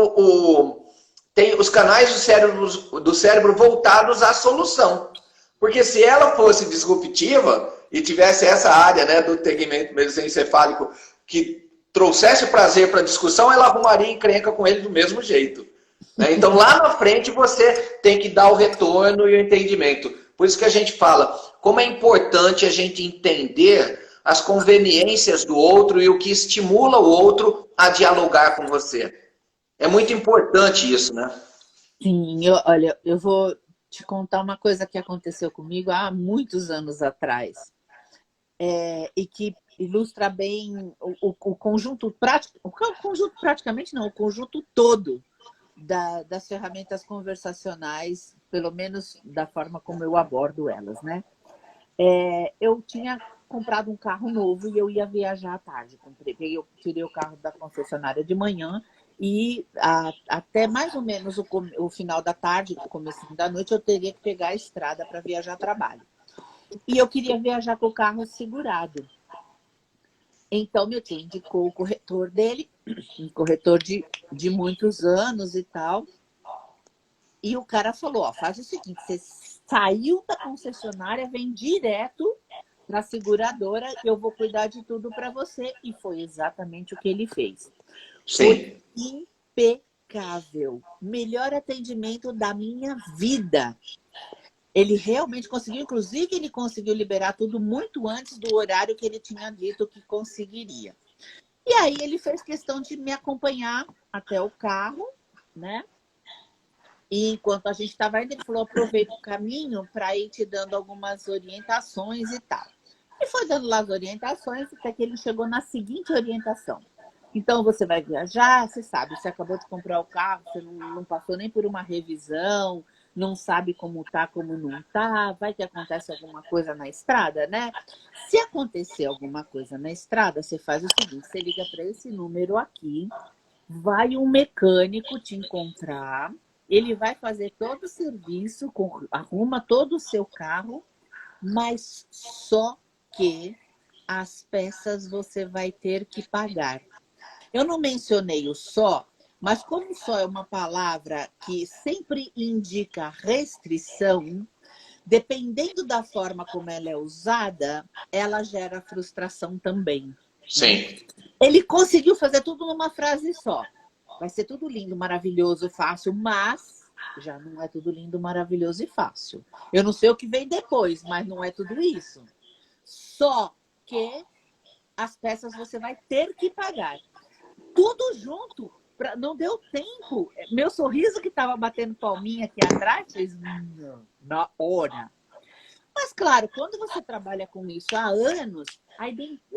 tem os canais do cérebro voltados à solução. Porque se ela fosse disruptiva e tivesse essa área, né, do tegmento mesencefálico que trouxesse prazer para a discussão, ela arrumaria encrenca com ele do mesmo jeito. Né? Então lá na frente você tem que dar o retorno e o entendimento. Por isso que a gente fala, como é importante a gente entender as conveniências do outro e o que estimula o outro a dialogar com você. É muito importante isso, né? Sim, olha, eu vou te contar uma coisa que aconteceu comigo há muitos anos atrás. E que ilustra bem o conjunto prático, o conjunto praticamente não, o conjunto todo das ferramentas conversacionais, pelo menos da forma como eu abordo elas, né? Eu tinha comprado um carro novo e eu ia viajar à tarde. Eu tirei o carro da concessionária de manhã e até mais ou menos o final da tarde, o começo da noite, eu teria que pegar a estrada para viajar a trabalho. E eu queria viajar com o carro segurado. Então, meu tio indicou o corretor dele, um corretor de muitos anos e tal. E o cara falou, ó, faz o seguinte, você saiu da concessionária, vem direto para a seguradora, eu vou cuidar de tudo para você. E foi exatamente o que ele fez. Sim. Foi impecável. Melhor atendimento da minha vida. Ele realmente conseguiu, inclusive ele conseguiu liberar tudo muito antes do horário que ele tinha dito que conseguiria. E aí ele fez questão de me acompanhar até o carro, né? E enquanto a gente estava indo, ele falou, aproveita o caminho para ir te dando algumas orientações e tal. E foi dando lá as orientações até que ele chegou na seguinte orientação. Então você vai viajar, você sabe, você acabou de comprar o carro, você não passou nem por uma revisão, não sabe como tá, como não tá, vai que acontece alguma coisa na estrada, né? Se acontecer alguma coisa na estrada, você faz o seguinte, você liga para esse número aqui, vai um mecânico te encontrar, ele vai fazer todo o serviço, arruma todo o seu carro, mas só que as peças você vai ter que pagar. Eu não mencionei o só, mas como só é uma palavra que sempre indica restrição, dependendo da forma como ela é usada, ela gera frustração também. Sim. Ele conseguiu fazer tudo numa frase só. Vai ser tudo lindo, maravilhoso, fácil, mas já não é tudo lindo, maravilhoso e fácil. Eu não sei o que vem depois, mas não é tudo isso. Só que as peças você vai ter que pagar. Tudo junto. Não deu tempo. Meu sorriso que estava batendo palminha aqui atrás fez na hora. Mas, claro, quando você trabalha com isso há anos,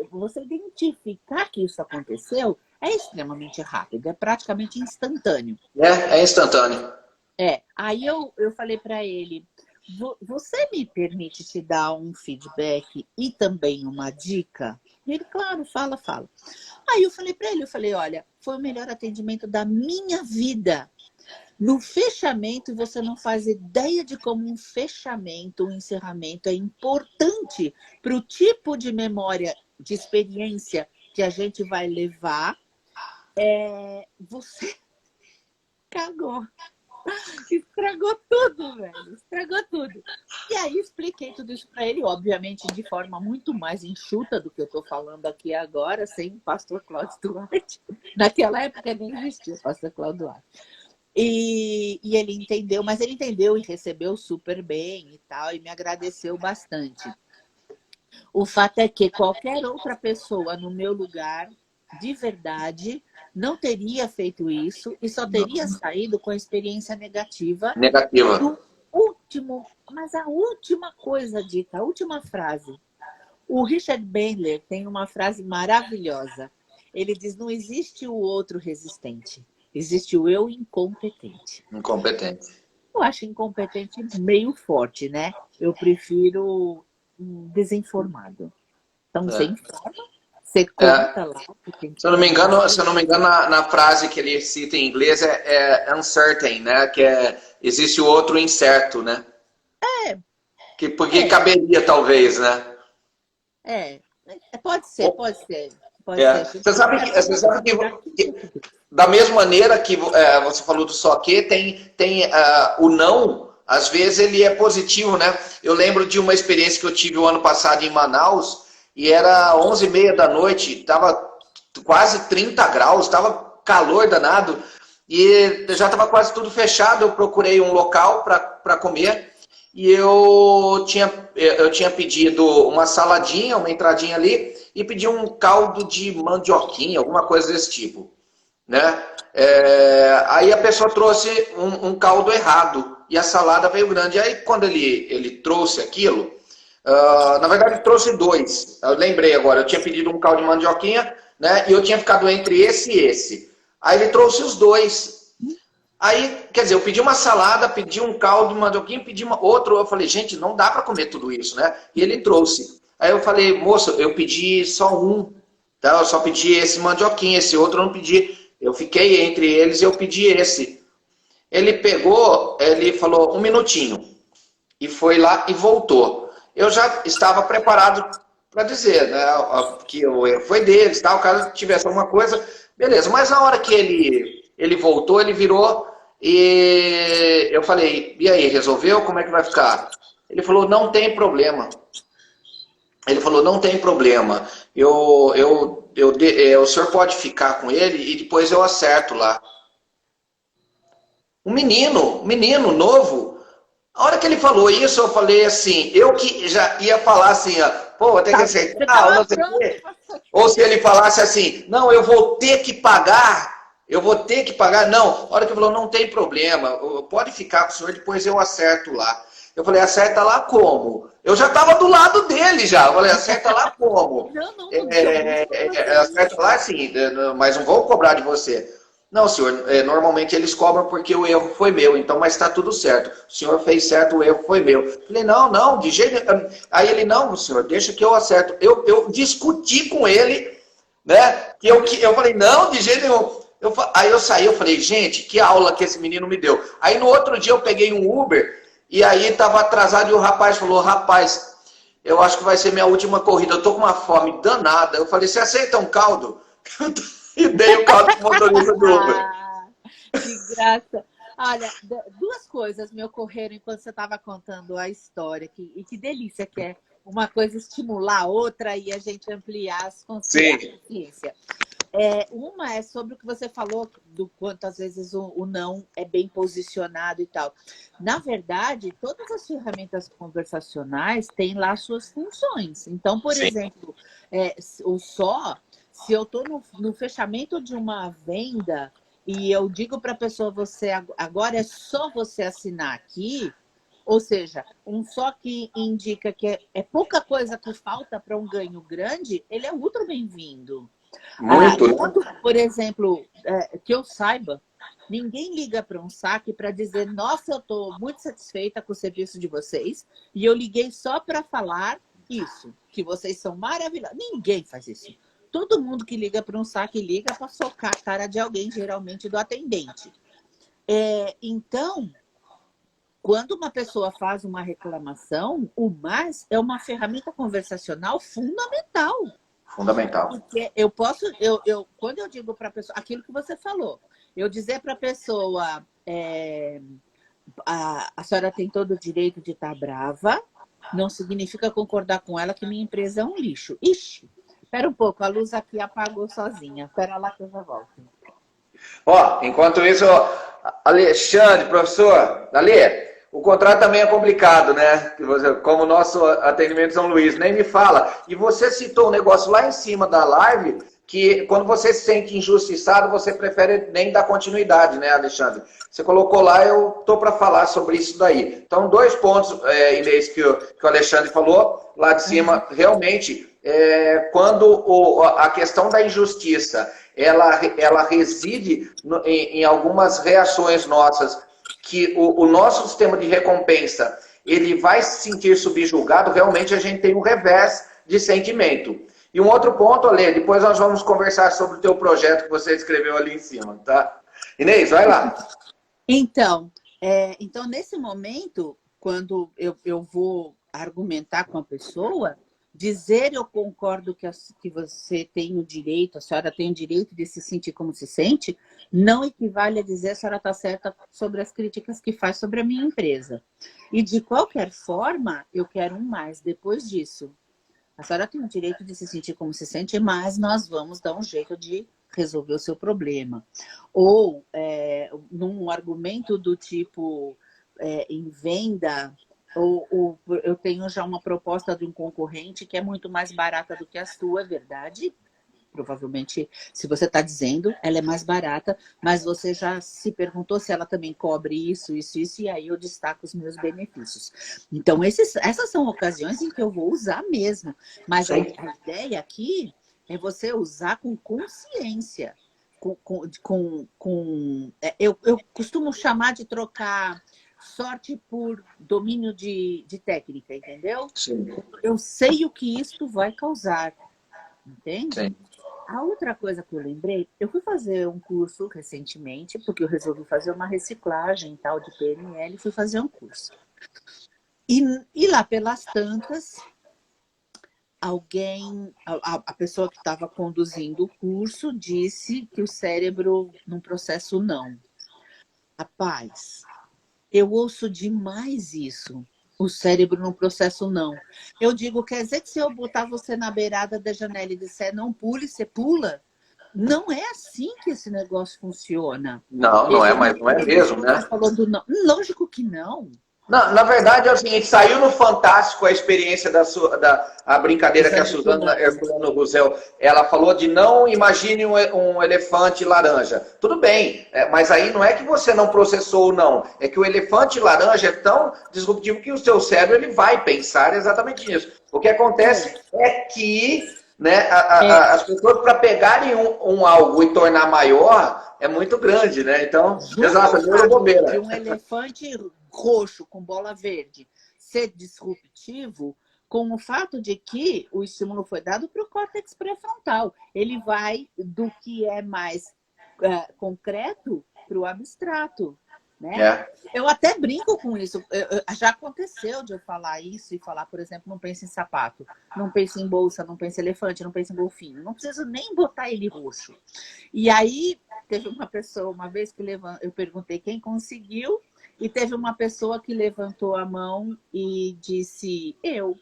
você identificar que isso aconteceu é extremamente rápido, é praticamente instantâneo. É instantâneo. Aí eu falei para ele, você me permite te dar um feedback e também uma dica? Ele, claro, fala. Aí eu falei para ele, olha, foi o melhor atendimento da minha vida. No fechamento, você não faz ideia de como um fechamento, um encerramento é importante para o tipo de memória, de experiência que a gente vai levar. Você cagou. Estragou tudo, velho. Estragou tudo. E aí expliquei tudo isso para ele, obviamente de forma muito mais enxuta do que eu estou falando aqui agora, sem o pastor Cláudio Duarte. Naquela época nem existia o pastor Cláudio Duarte. E ele entendeu, mas ele entendeu e recebeu super bem e tal, e me agradeceu bastante. O fato é que qualquer outra pessoa no meu lugar, de verdade, não teria feito isso e só teria saído com a experiência negativa. Do último, mas a última coisa dita, a última frase. O Richard Bandler tem uma frase maravilhosa. Ele diz, não existe o outro resistente. Existe o eu incompetente. Incompetente. Eu acho incompetente meio forte, né? Eu prefiro desinformado. Então, você informa, você conta lá. Se eu não me engano, na frase que ele cita em inglês é uncertain, né? Que existe o outro incerto, né? Porque caberia, talvez, né? Pode ser. Você sabe que da mesma maneira que você falou do só que, tem o não, às vezes ele é positivo, né? Eu lembro de uma experiência que eu tive o ano passado em Manaus, e era 11h30 da noite, estava quase 30 graus, estava calor danado, e já estava quase tudo fechado. Eu procurei um local para comer, e eu tinha pedido uma saladinha, uma entradinha ali, e pedi um caldo de mandioquinha, alguma coisa desse tipo, né? Aí a pessoa trouxe um caldo errado e a salada veio grande. Aí quando ele trouxe aquilo, na verdade ele trouxe dois. Eu lembrei agora, eu tinha pedido um caldo de mandioquinha, né? E eu tinha ficado entre esse e esse. Aí ele trouxe os dois. Aí, quer dizer, eu pedi uma salada, pedi um caldo de mandioquinha, pedi outro. Eu falei, gente, não dá para comer tudo isso, né? E ele trouxe. Aí eu falei, moço, eu pedi só um, tá? Eu só pedi esse mandioquinha, esse outro eu não pedi. Eu fiquei entre eles e eu pedi esse. Ele pegou, ele falou, 1 minutinho. E foi lá e voltou. Eu já estava preparado para dizer, né, que o erro foi deles, tal, caso tivesse alguma coisa, beleza. Mas na hora que ele voltou, ele virou e eu falei, e aí, resolveu? Como é que vai ficar? Ele falou, não tem problema. Ele falou, não tem problema, o senhor pode ficar com ele e depois eu acerto lá. Um menino novo, a hora que ele falou isso, eu falei assim, eu que já ia falar assim, pô, vou ter que acertar, ou não sei o quê. Ou se ele falasse assim, não, eu vou ter que pagar, não. A hora que ele falou, não tem problema, pode ficar com o senhor, depois eu acerto lá. Eu falei, acerta lá como? Eu já estava do lado dele já. Eu falei, acerta lá como? Não, Acerta lá sim, mas não vou cobrar de você. Não, senhor, normalmente eles cobram porque o erro foi meu, então, mas está tudo certo. O senhor fez certo, o erro foi meu. Falei, não, de jeito nenhum. Aí ele, não, senhor, deixa que eu acerto. Eu discuti com ele, né? Eu falei, não, de jeito nenhum. Aí eu saí, eu falei, gente, que aula que esse menino me deu. Aí no outro dia eu peguei um Uber, e aí estava atrasado e o rapaz falou, rapaz, eu acho que vai ser minha última corrida, eu tô com uma fome danada. Eu falei, você aceita um caldo? E dei o caldo pro motorista do Uber. Que graça. Olha, duas coisas me ocorreram enquanto você estava contando a história. E que delícia que é uma coisa estimular a outra e a gente ampliar as consciências. Uma é sobre o que você falou, do quanto às vezes o não é bem posicionado e tal. Na verdade, todas as ferramentas conversacionais têm lá suas funções. Então, por exemplo, o só, se eu estou no fechamento de uma venda e eu digo para a pessoa, você agora é só você assinar aqui, ou seja, um só que indica que é pouca coisa que falta para um ganho grande, ele é ultra bem-vindo. Muito. Por exemplo, que eu saiba, ninguém liga para um saque para dizer, nossa, eu estou muito satisfeita com o serviço de vocês e eu liguei só para falar isso, que vocês são maravilhosos. Ninguém faz isso. Todo mundo que liga para um saque liga para socar a cara de alguém, geralmente do atendente. Então, quando uma pessoa faz uma reclamação, o mais é uma ferramenta conversacional fundamental. Fundamental. Porque quando eu digo para a pessoa, aquilo que você falou, eu dizer para a pessoa, a senhora tem todo o direito de estar brava, não significa concordar com ela que minha empresa é um lixo. Ixi, espera um pouco, a luz aqui apagou sozinha. Espera lá que eu já volto. Enquanto isso, Alexandre, professor, o contrato também é complicado, né? Como o nosso atendimento São Luís, nem me fala. E você citou um negócio lá em cima da live, que quando você se sente injustiçado, você prefere nem dar continuidade, né, Alexandre? Você colocou lá, eu estou para falar sobre isso daí. Então, 2 pontos, Inês, que o Alexandre falou, lá de cima, realmente, quando a questão da injustiça, ela reside em algumas reações nossas, que o nosso sistema de recompensa, ele vai se sentir subjugado, realmente a gente tem um revés de sentimento. E um outro ponto, Ale, depois nós vamos conversar sobre o teu projeto que você escreveu ali em cima, tá? Inês, vai lá. Então, nesse momento, quando eu vou argumentar com a pessoa, dizer eu concordo que você tem o direito, a senhora tem o direito de se sentir como se sente, não equivale a dizer a senhora está certa sobre as críticas que faz sobre a minha empresa. E de qualquer forma, eu quero um mais depois disso. A senhora tem o direito de se sentir como se sente, mas nós vamos dar um jeito de resolver o seu problema. Ou, num argumento do tipo, em venda, ou eu tenho já uma proposta de um concorrente que é muito mais barata do que a sua, é verdade? Provavelmente, se você está dizendo, ela é mais barata, mas você já se perguntou se ela também cobre isso, e aí eu destaco os meus benefícios. Então, essas são ocasiões em que eu vou usar mesmo. Mas a ideia aqui é você usar com consciência. Eu costumo chamar de trocar sorte por domínio de técnica, entendeu? Sim. Eu sei o que isto vai causar, entende? Sim. A outra coisa que eu lembrei, eu fui fazer um curso recentemente, porque eu resolvi fazer uma reciclagem tal de PNL, fui fazer um curso. E lá pelas tantas, a pessoa que estava conduzindo o curso disse que o cérebro num processo não. Rapaz, eu ouço demais isso. O cérebro num processo não. Eu digo, quer dizer que se eu botar você na beirada da janela e disser não pule, você pula? Não é assim que esse negócio funciona. Não é, mas não é mesmo, né? Falando não. Lógico que não. Na verdade, é o seguinte, saiu no Fantástico a experiência a brincadeira que a Suzana Herculano Ruzel, ela falou de não imagine um elefante laranja. Tudo bem, mas aí não é que você não processou ou não, é que o elefante laranja é tão disruptivo que o seu cérebro ele vai pensar exatamente nisso. O que acontece é que né, as pessoas, para pegarem um algo e tornar maior, é muito grande, né? Então, exato, é bobeira. De um elefante roxo com bola verde ser disruptivo com o fato de que o estímulo foi dado para o córtex pré-frontal. Ele vai do que é mais concreto para o abstrato. Né? Eu até brinco com isso. Já aconteceu de eu falar isso e falar, por exemplo, não pense em sapato, não pense em bolsa, não pense em elefante, não pense em golfinho. Não preciso nem botar ele roxo. E aí, teve uma pessoa, uma vez que eu perguntei quem conseguiu, e teve uma pessoa que levantou a mão e disse, eu.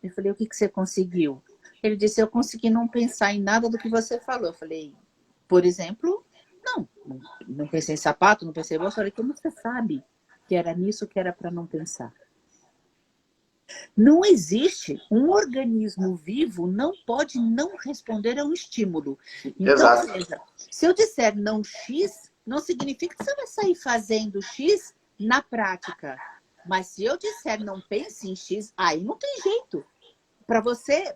Eu falei, o que você conseguiu? Ele disse, eu consegui não pensar em nada do que você falou. Eu falei, por exemplo, não pensei em sapato, não pensei em bolsa. Eu falei, como você sabe que era nisso que era para não pensar? Não existe um organismo vivo, não pode não responder a um estímulo. Então, veja, se eu disser não X, não significa que você vai sair fazendo X na prática. Mas se eu disser não pense em X, aí não tem jeito. Para você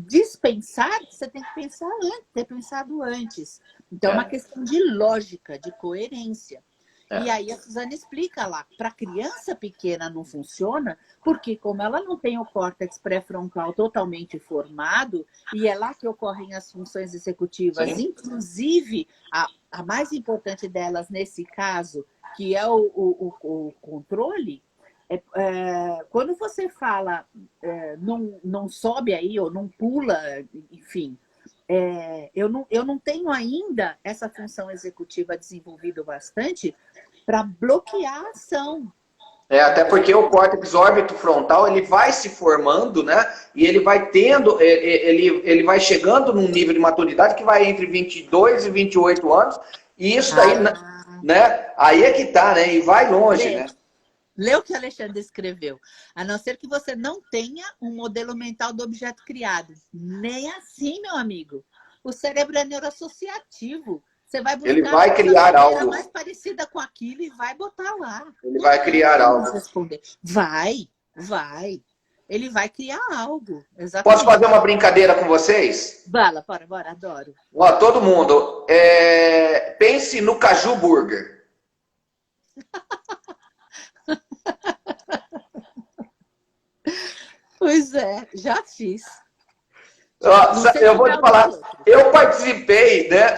dispensar, você tem que pensar antes, ter pensado antes. Então, é uma questão de lógica, de coerência. E aí a Suzana explica lá, para criança pequena não funciona, porque como ela não tem o córtex pré-frontal totalmente formado, e é lá que ocorrem as funções executivas, inclusive a mais importante delas nesse caso, que é o controle, quando você fala não sobe aí, ou não pula, enfim, eu não tenho ainda essa função executiva desenvolvida bastante para bloquear a ação. Até porque o córtex órbito frontal ele vai se formando, né? E ele vai tendo, ele vai chegando num nível de maturidade que vai entre 22 e 28 anos. E isso daí, né? Aí é que tá, né? E vai longe, né? Lê o que o Alexandre escreveu. A não ser que você não tenha um modelo mental do objeto criado. Nem assim, meu amigo. O cérebro é neuroassociativo. Você vai buscar ele vai criar algo mais parecida com aquilo e vai botar lá. Ele vai criar algo. Responder. Vai. Ele vai criar algo. Exatamente. Posso fazer uma brincadeira com vocês? Bora, adoro. Ó, todo mundo, pense no Caju Burger. Pois é, já fiz. Eu vou te falar, eu participei, né,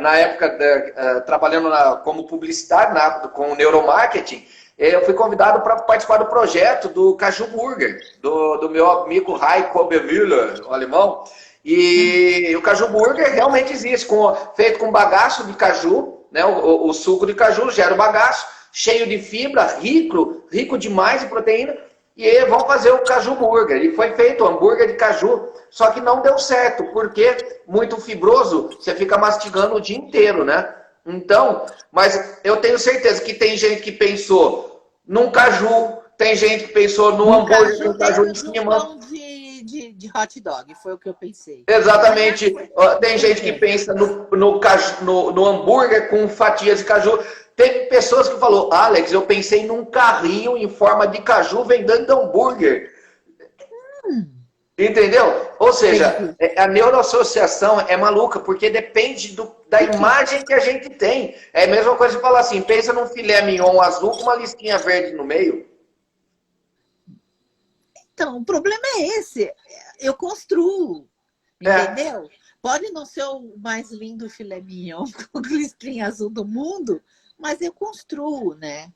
na época, trabalhando como publicitário com neuromarketing, eu fui convidado para participar do projeto do Caju Burger, do meu amigo Heiko Müller, o alemão. E o Caju Burger realmente existe, feito com bagaço de caju, né, o suco de caju gera o bagaço, cheio de fibra, rico demais em proteína. E vão fazer o Caju Burger. E foi feito o hambúrguer de caju. Só que não deu certo, porque muito fibroso, você fica mastigando o dia inteiro, né? Então, mas eu tenho certeza que tem gente que pensou num caju, tem gente que pensou no hambúrguer com caju em cima. De hot dog, foi o que eu pensei. Exatamente. Tem gente que pensa no hambúrguer com fatias de caju. Tem pessoas que falou, Alex, eu pensei num carrinho em forma de caju vendendo hambúrguer. Entendeu? Ou seja, a neuroassociação é maluca, porque depende da imagem que a gente tem. É a mesma coisa de falar assim, pensa num filé mignon azul com uma listinha verde no meio. Então, o problema é esse. Eu construo, entendeu? Pode não ser o mais lindo filé mignon com listrinha azul do mundo, mas eu construo, né?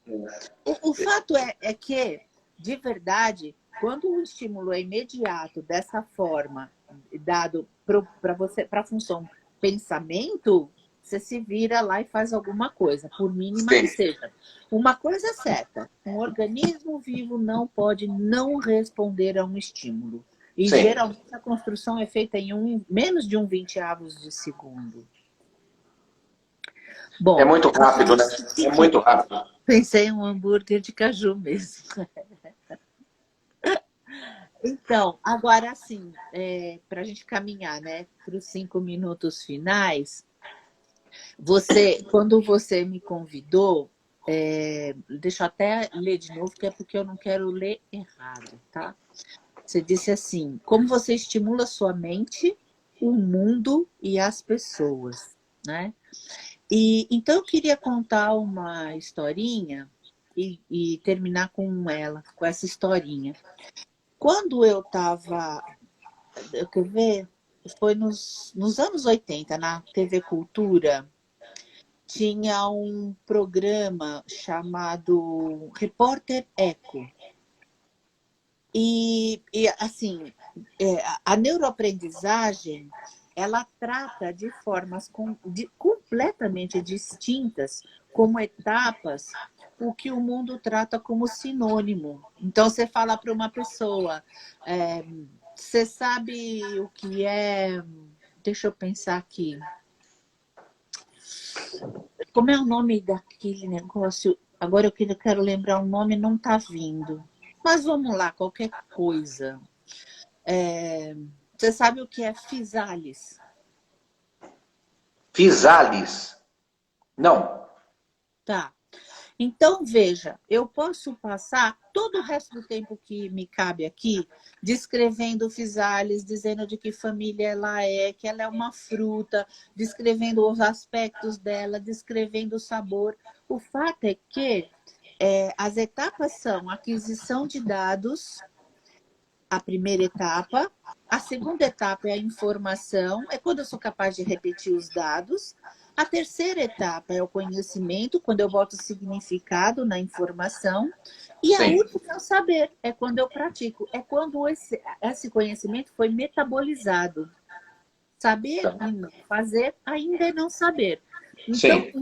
O fato é que, de verdade, quando o estímulo é imediato, dessa forma, dado para a função pensamento, você se vira lá e faz alguma coisa, por mínima que seja. Uma coisa é certa, um organismo vivo não pode não responder a um estímulo. E geralmente a construção é feita em menos de 1/20 de segundo. Bom, é muito rápido, né? É muito rápido. Pensei em um hambúrguer de caju mesmo. Então, agora sim, para a gente caminhar, né, para os 5 minutos finais, quando você me convidou, deixa eu até ler de novo, que é porque eu não quero ler errado, tá? Você disse assim: como você estimula sua mente, o mundo e as pessoas, né? E então eu queria contar uma historinha e terminar com ela, com essa historinha. Quando eu estava, eu quero ver, foi nos anos 80, na TV Cultura, tinha um programa chamado Repórter Eco. E assim, a neuroaprendizagem, ela trata de formas completamente distintas, como etapas, o que o mundo trata como sinônimo. Então, você fala para uma pessoa, você sabe o que é... Deixa eu pensar aqui. Como é o nome daquele negócio? Agora eu quero lembrar o nome, não está vindo. Mas vamos lá, qualquer coisa. Você sabe o que é Physalis? Physalis? Não. Tá. Então, veja, eu posso passar todo o resto do tempo que me cabe aqui descrevendo Physalis, dizendo de que família ela é, que ela é uma fruta, descrevendo os aspectos dela, descrevendo o sabor. O fato é que as etapas são aquisição de dados, a primeira etapa. A segunda etapa é a informação, é quando eu sou capaz de repetir os dados. A terceira etapa é o conhecimento, quando eu boto significado na informação. E a última é o saber, é quando eu pratico, é quando esse conhecimento foi metabolizado. Saber e não fazer ainda é não saber. Então,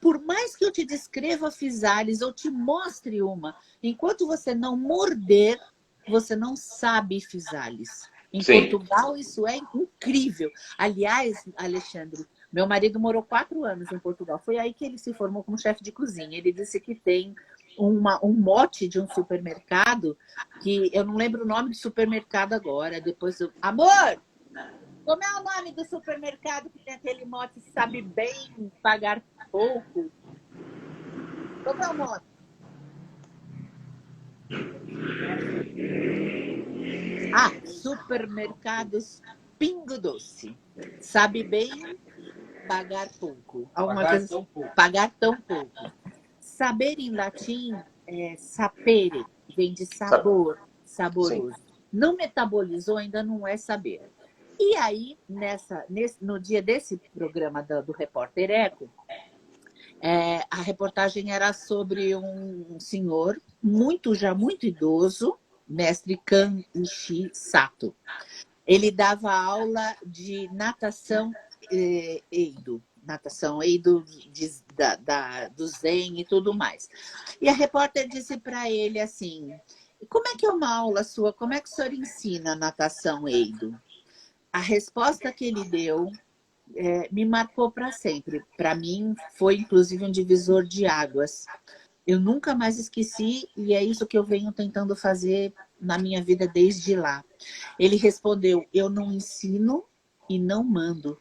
por mais que eu te descreva Physalis, ou te mostre uma, enquanto você não morder, você não sabe Physalis. Em Portugal, isso é incrível. Aliás, Alexandre, meu marido morou 4 anos em Portugal. Foi aí que ele se formou como chefe de cozinha. Ele disse que tem um mote de um supermercado, que eu não lembro o nome do supermercado agora. Depois Amor! Como é o nome do supermercado que tem aquele mote sabe bem pagar pouco? Como é o mote? Supermercados Pingo Doce. Sabe bem pagar pouco. Pagar tão pouco. Saber em latim é sapere, vem de sabor, saboroso. Sim. Não metabolizou, ainda não é saber. E aí, no dia desse programa do Repórter Eco, a reportagem era sobre um senhor já muito idoso, mestre Kan-Ishi Sato. Ele dava aula de natação Eido, do Zen e tudo mais. E a repórter disse para ele assim: como é que é uma aula sua? Como é que o senhor ensina natação Eido? A resposta que ele deu me marcou para sempre. Para mim, foi inclusive um divisor de águas. Eu nunca mais esqueci, e é isso que eu venho tentando fazer na minha vida desde lá. Ele respondeu: eu não ensino e não mando.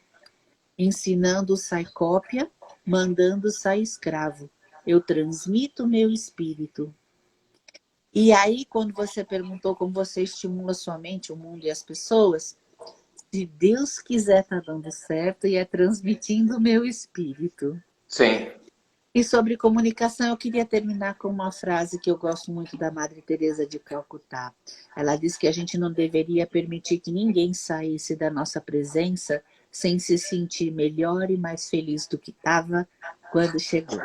Ensinando sai cópia, mandando sai escravo. Eu transmito meu espírito. E aí, quando você perguntou como você estimula sua mente, o mundo e as pessoas, se Deus quiser, tá dando certo e é transmitindo o meu espírito. Sim. E sobre comunicação, eu queria terminar com uma frase que eu gosto muito da Madre Teresa de Calcutá. Ela diz que a gente não deveria permitir que ninguém saísse da nossa presença sem se sentir melhor e mais feliz do que estava quando chegou.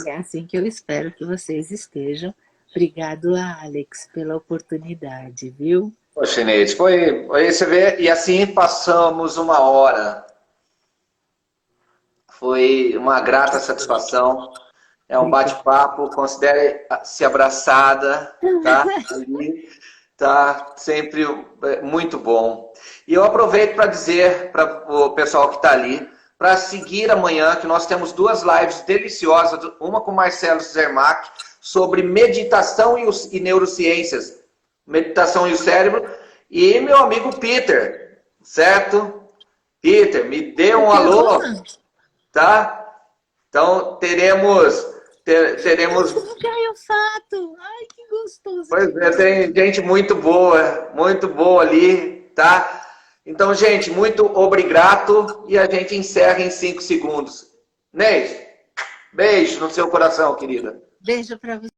E é assim que eu espero que vocês estejam. Obrigado, Alex, pela oportunidade, viu? Poxa, Inês, foi você vê, e assim passamos 1 hora. Foi uma grata satisfação. É um bate-papo, considere-se abraçada, tá? Ali, tá sempre muito bom. E eu aproveito para dizer para o pessoal que está ali, para seguir amanhã, que nós temos 2 lives deliciosas, uma com Marcelo Zermatt, sobre meditação e neurociências, meditação e o cérebro, e meu amigo Peter, certo? Peter, me dê um alô, tá? Então, teremos... Caio Fato! Ai, que gostoso! Pois é, tem gente muito boa ali, tá? Então, gente, muito obrigado e a gente encerra em 5 segundos. Neide, beijo no seu coração, querida. Beijo para você.